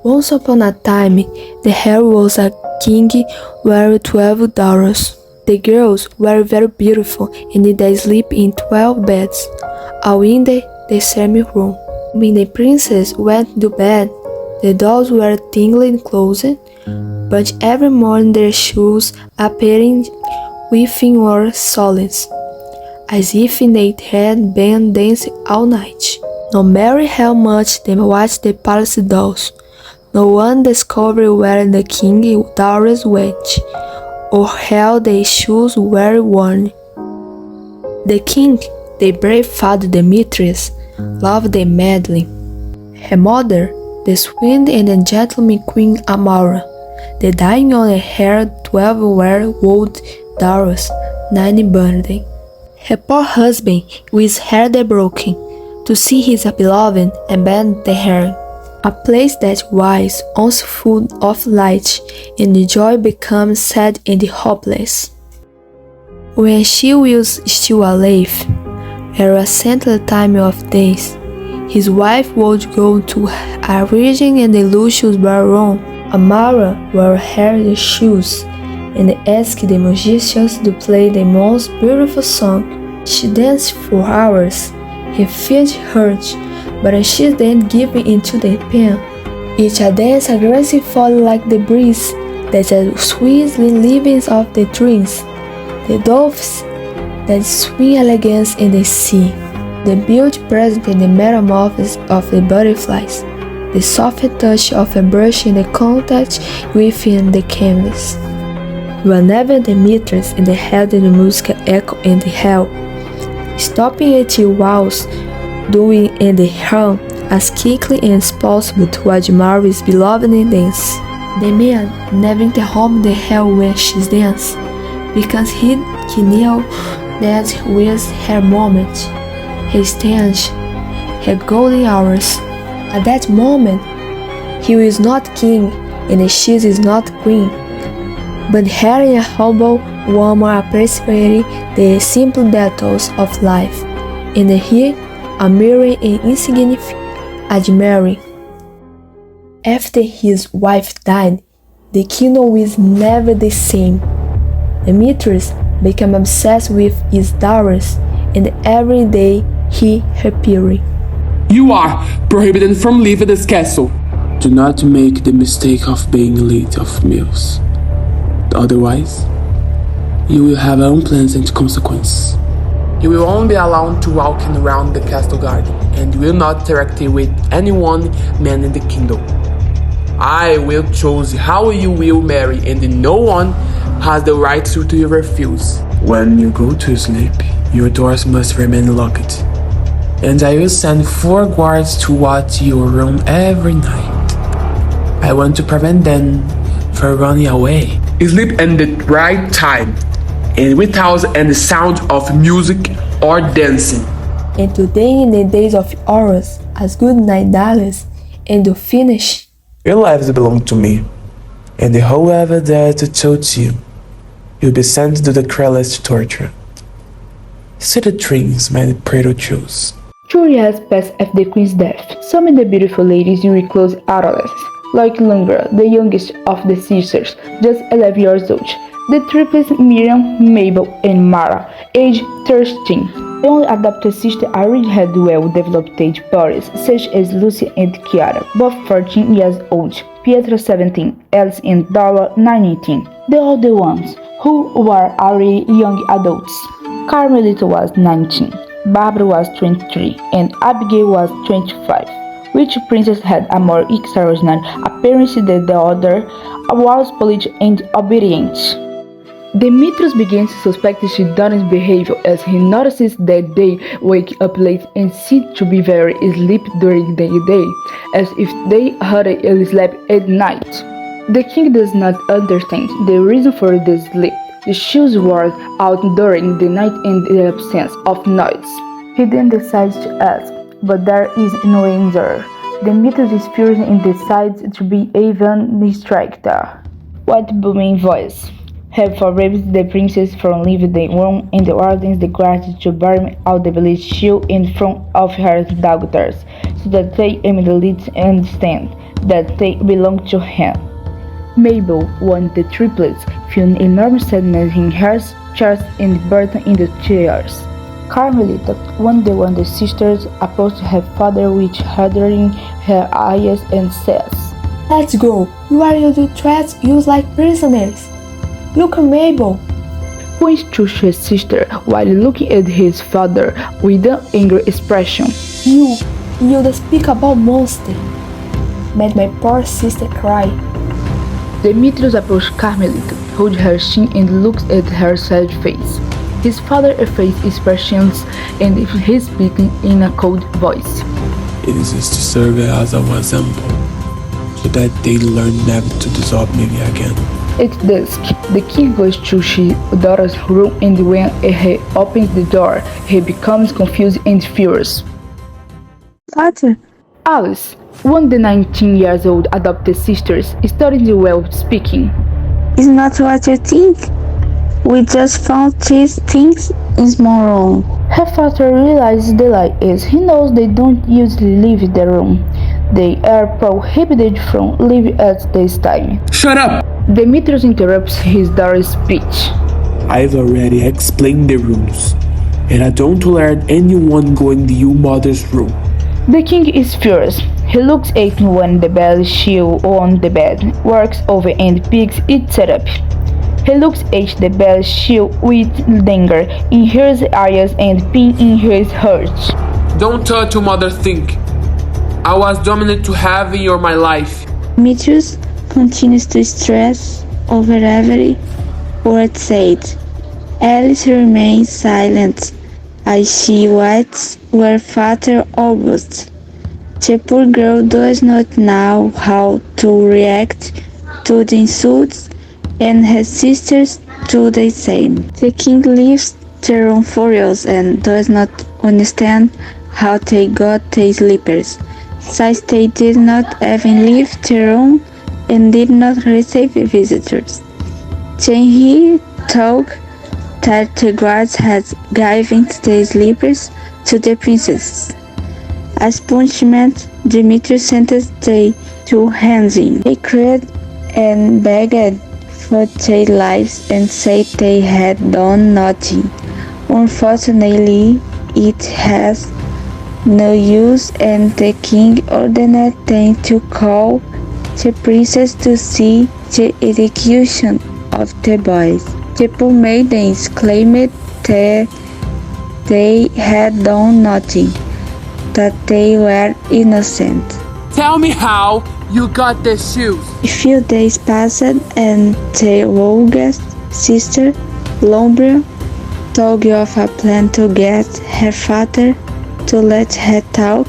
Once upon a time, there was a king with 12 daughters. The girls were very beautiful and they sleep in 12 beds, all in the same room. When the princess went to bed, the dolls were tingling closed, but every morning their shoes appearing within were solace, as if they had been dancing all night. No matter how much they watched the palace dolls, no one discovered where the king's daughters went, or how their shoes were worn. The king, the brave father Demetrius, loved them madly. Her mother, the sweet and gentleman Queen Amara, the dying on her 12-year-old daughters, 9 burned. Her poor husband, with his heart broken, to see his beloved abandon her. A place that was once full of light and joy becomes sad and hopeless. When she was still alive, at a certain time of days, his wife would go to a region and the luscious ballroom. Amara wore her shoes and asked the musicians to play the most beautiful song. She danced for hours. He felt hurt, but she didn't give in to the pain. Each dance gracefully like the breeze that sweetly leaves of the trees, the doves that swing elegance in the sea, the beauty present in the metamorphosis of the butterflies, the soft touch of a brush in the contact within the canvas. Whenever Demetrius and the head of the music echo in the hell, stopping at the walls, doing in the hum as quickly as possible to admire his beloved dance. The man never interrupted the hell when she danced, because he knew that was her moment, her stage, her golden hours. At that moment, he was not king and she is not queen, but her a humble woman appreciating the simple details of life, and he admiring and insignificant admiring. After his wife died, the kingdom was never the same. Demetrius became obsessed with his daughters, and every day he happier. You are prohibited from leaving this castle. Do not make the mistake of being late of meals. Otherwise, you will have unpleasant consequences. You will only be allowed to walk around the castle garden and will not interact with anyone man in the kingdom. I will choose how you will marry and no one has the right to refuse. When you go to sleep, your doors must remain locked, and I will send 4 guards to watch your room every night. I want to prevent them from running away. Sleep at the right time and without any sound of music or dancing. And today in the days of Horus, as good night darlings, and to finish. Your lives belong to me, and whoever dares to touch you, you'll be sent to the cruelest torture. See the dreams my Prato chose. 2 years passed after the queen's death. Some of the beautiful ladies were close adolescents, like Lungra, the youngest of the sisters, just 11 years old. The triplets Miriam, Mabel, and Mara, aged 13. The only adopted sister already had well-developed age bodies, such as Lucy and Chiara, both 14 years old, Pietro 17, Alice and Dora 19. The older ones, who were already young adults. Carmelita was 19, Barbara was 23, and Abigail was 25. Which princess had a more extraordinary appearance than the other, was polite and obedient. Demetrius began to suspect his daughter's behavior as he notices that they wake up late and seem to be very asleep during the day, as if they hardly slept at night. The king does not understand the reason for this sleep. The shoes were out during the night in the absence of noise. He then decides to ask, but there is no answer. Demetrius is furious and decides to be even distracted. What booming voice have forbidden the princess from leaving the room and orders the guards to burn all the village shield in front of her daughters, so that they immediately understand that they belong to him. Mabel, one of the triplets, felt enormous sadness in her chest and burden in the tears. Carmelita, one of the sisters, approached her father with shuddering her eyes and says, Let's go. Why you do threats use like prisoners? Look at Mabel. Points to his sister while looking at his father with an angry expression. You despicable monster. Made my poor sister cry. Demetrius approached Carmelita, holds her chin and looks at her sad face. His father effaced expressions and he speaking in a cold voice. It is just to serve as an example, so that they learn never to disobey me again. At dusk, the king goes to his daughter's room and when he opens the door, he becomes confused and furious. Father, Alice, one of the 19 years old adopted sisters, started well speaking. it's not what you think. We just found these things in small room. Her father realizes the lie is he knows they don't usually leave the room. They are prohibited from leaving at this time. Shut up! Demetrius interrupts his daughter's speech. I've already explained the rules, and I don't let anyone go in your mother's room. The king is furious. He looks at when the bed shield on the bed, works over and picks it up. He looks at the bed shield with anger in his eyes and pain in his heart. Don't touch your mother think. I was dominant to have in my life. Demetrius continues to stress over every word said. Alice remains silent as she waits where Father August. The poor girl does not know how to react to the insults and her sisters do the same. The king leaves the room furious and does not understand how they got the slippers, since they did not even leave the room and did not receive visitors. Then he told that the guards had given the slippers to the princesses. As punishment, Demetrius sentenced the two hands in. They cried and begged for their lives and said they had done nothing. Unfortunately, it has no use and the king ordered them to call the princess to see the execution of the boys. The poor maidens claimed that they had done nothing, that they were innocent. Tell me how you got the shoes. A few days passed and the youngest sister, Lombria, told of a plan to get her father to let her talk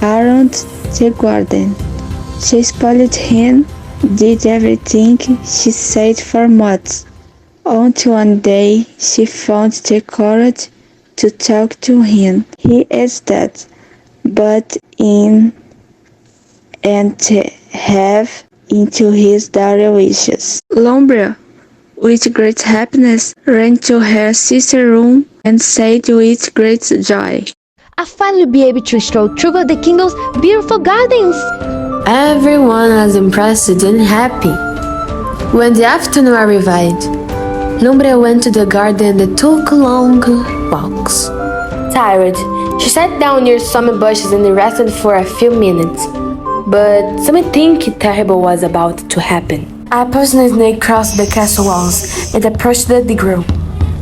around the garden. She spoiled him, did everything she said for months, until one day she found the courage to talk to him. He is dead, but in and have into his daughter's wishes. Lombria, with great happiness, ran to her sister's room and said with great joy, I'll finally be able to stroll through the kingdom's beautiful gardens. Everyone was impressed and happy. When the afternoon arrived, Lumbria went to the garden and took long walks. Tired, she sat down near some bushes and rested for a few minutes. But something terrible was about to happen. A poisonous snake crossed the castle walls and approached the girl.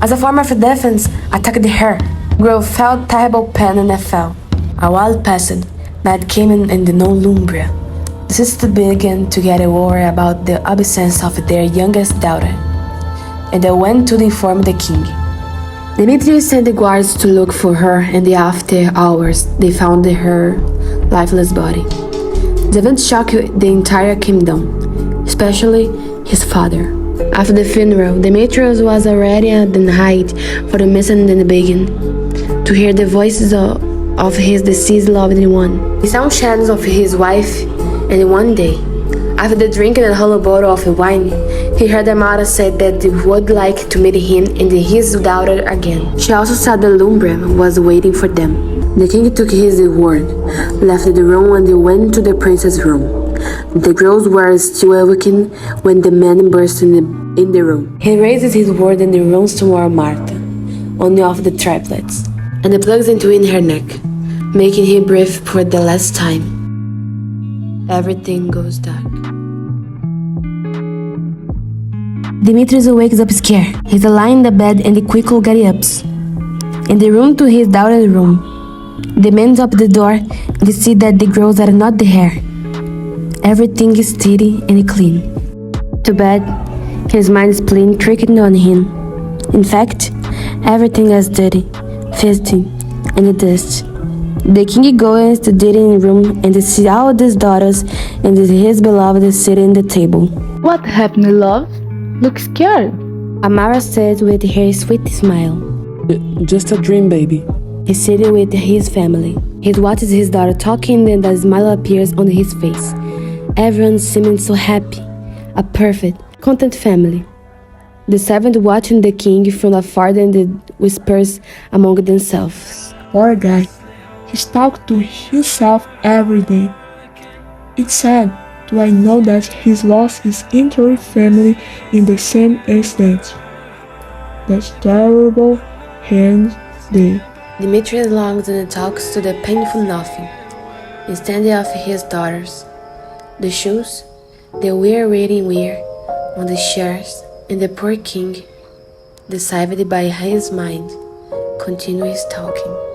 As a form of defense, attacked her. The girl felt terrible pain and fell. A while passed. Night came and no Lumbria. The sisters began to get worried about the absence of their youngest daughter, and they went to inform the king. Demetrius sent the guards to look for her, and after hours they found her lifeless body. The event shocked the entire kingdom, especially his father. After the funeral, Demetrius was already at the height for the missing and the begging, to hear the voices of his deceased loved one. He saw shadows of his wife, and one day, after drinking a whole bottle of wine, he heard Amara say that he would like to meet him and his daughter again. She also saw that Lumbria was waiting for them. The king took his word, left the room and went to the princess' room. The girls were still awakened when the man burst in the room. He raises his word and runs toward Martha, only of the triplets, and plugs into in her neck, making her breathe for the last time. Everything goes dark. Demetrius wakes up scared. He's lying in the bed and quickly gets up. In the room to his daughter's room. The man opens the door and see that the girls are not there. Everything is steady and clean. Too bad, his mind is playing trick on him. In fact, everything is dirty, filthy, and dust. The king goes to the dining room and sees all his daughters and his beloved sitting at the table. What happened, love? Look scared. Amara said with her sweet smile. Just a dream, baby. He's sitting with his family. He watches his daughter talking and a smile appears on his face. Everyone seeming so happy. A perfect, content family. The servants watching the king from afar and the whispers among themselves. Poor guy. He's talked to himself every day. It's sad to I know that he's lost his entire family in the same instant. That's terrible hand day. Demetrius longs and talks to the painful nothing, instead of his daughters. The shoes, the wear-reading wear on the chairs, and the poor king, deceived by his mind, continues talking.